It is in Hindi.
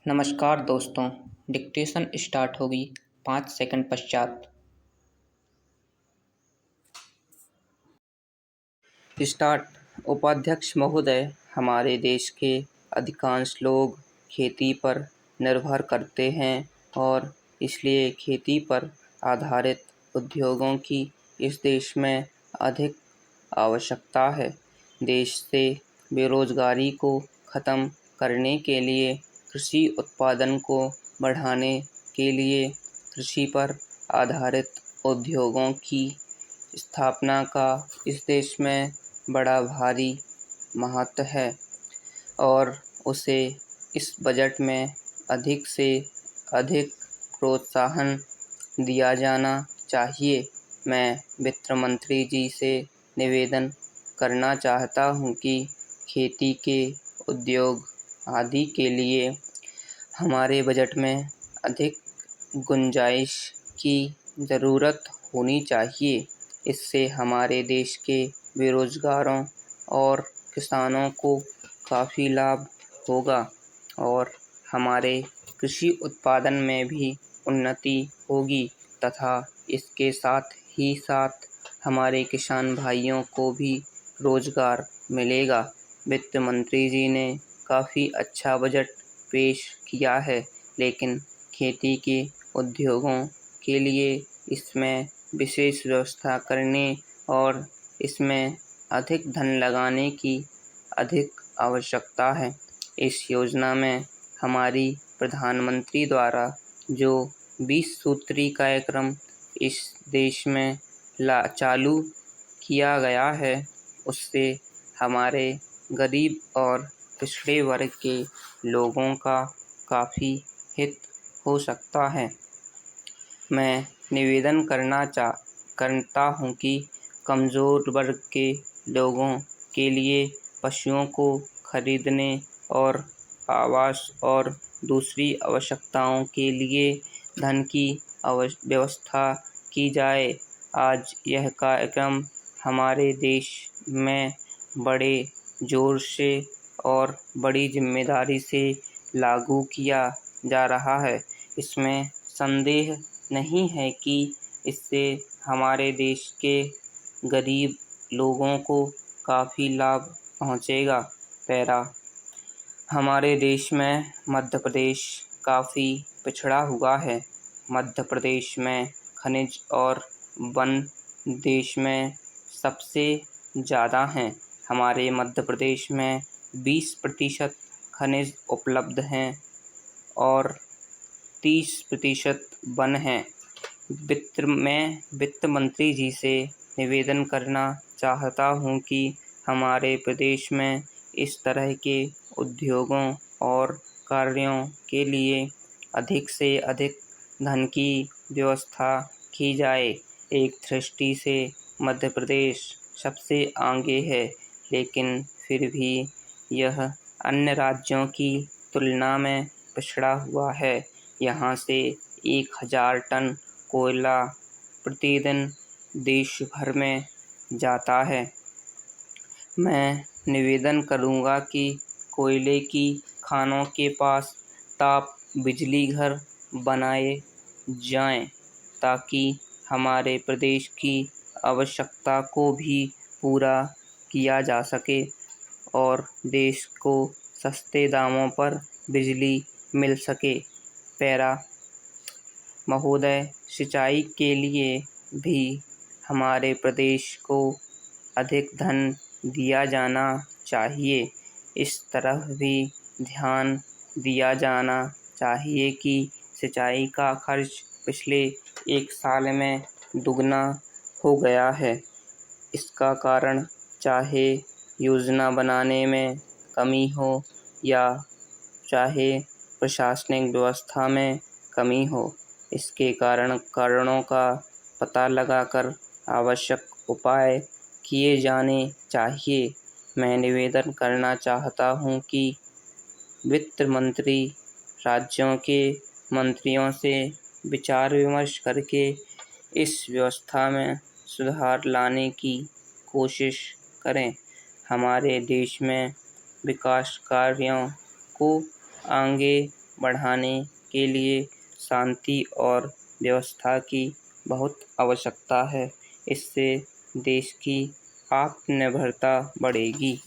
नमस्कार दोस्तों, डिक्टेशन स्टार्ट होगी 5 सेकंड पश्चात। स्टार्ट। उपाध्यक्ष महोदय, हमारे देश के अधिकांश लोग खेती पर निर्भर करते हैं और इसलिए खेती पर आधारित उद्योगों की इस देश में अधिक आवश्यकता है। देश से बेरोजगारी को खत्म करने के लिए, कृषि उत्पादन को बढ़ाने के लिए कृषि पर आधारित उद्योगों की स्थापना का इस देश में बड़ा भारी महत्व है और उसे इस बजट में अधिक से अधिक प्रोत्साहन दिया जाना चाहिए। मैं वित्त मंत्री जी से निवेदन करना चाहता हूं कि खेती के उद्योग आदि के लिए हमारे बजट में अधिक गुंजाइश की ज़रूरत होनी चाहिए। इससे हमारे देश के बेरोजगारों और किसानों को काफ़ी लाभ होगा और हमारे कृषि उत्पादन में भी उन्नति होगी तथा इसके साथ ही साथ हमारे किसान भाइयों को भी रोजगार मिलेगा। वित्त मंत्री जी ने काफ़ी अच्छा बजट पेश किया है, लेकिन खेती के उद्योगों के लिए इसमें विशेष व्यवस्था करने और इसमें अधिक धन लगाने की अधिक आवश्यकता है। इस योजना में हमारी प्रधानमंत्री द्वारा जो 20 सूत्री कार्यक्रम इस देश में चालू किया गया है, उससे हमारे गरीब और पिछड़े वर्ग के लोगों का काफ़ी हित हो सकता है। मैं निवेदन करता हूँ कि कमज़ोर वर्ग के लोगों के लिए पशुओं को खरीदने और आवास और दूसरी आवश्यकताओं के लिए धन की व्यवस्था की जाए। आज यह कार्यक्रम हमारे देश में बड़े जोर से और बड़ी जिम्मेदारी से लागू किया जा रहा है। इसमें संदेह नहीं है कि इससे हमारे देश के गरीब लोगों को काफ़ी लाभ पहुँचेगा। पैरा, हमारे देश में मध्य प्रदेश काफ़ी पिछड़ा हुआ है। मध्य प्रदेश में खनिज और वन देश में सबसे ज़्यादा हैं। हमारे मध्य प्रदेश में 20% खनिज उपलब्ध हैं और 30% वन हैं। वित्त मंत्री जी से निवेदन करना चाहता हूँ कि हमारे प्रदेश में इस तरह के उद्योगों और कार्यों के लिए अधिक से अधिक धन की व्यवस्था की जाए। एक दृष्टि से मध्य प्रदेश सबसे आगे है, लेकिन फिर भी यह अन्य राज्यों की तुलना में पिछड़ा हुआ है। यहाँ से 1000 टन कोयला प्रतिदिन देश भर में जाता है। मैं निवेदन करूँगा कि कोयले की खानों के पास ताप बिजली घर बनाए जाएं, ताकि हमारे प्रदेश की आवश्यकता को भी पूरा किया जा सके और देश को सस्ते दामों पर बिजली मिल सके। पैरा, महोदय, सिंचाई के लिए भी हमारे प्रदेश को अधिक धन दिया जाना चाहिए। इस तरफ भी ध्यान दिया जाना चाहिए कि सिंचाई का खर्च पिछले 1 साल में दुगना हो गया है। इसका कारण चाहे योजना बनाने में कमी हो या चाहे प्रशासनिक व्यवस्था में कमी हो, इसके कारणों का पता लगाकर आवश्यक उपाय किए जाने चाहिए। मैं निवेदन करना चाहता हूँ कि वित्त मंत्री राज्यों के मंत्रियों से विचार विमर्श करके इस व्यवस्था में सुधार लाने की कोशिश करें। हमारे देश में विकास कार्यों को आगे बढ़ाने के लिए शांति और व्यवस्था की बहुत आवश्यकता है। इससे देश की आत्मनिर्भरता बढ़ेगी।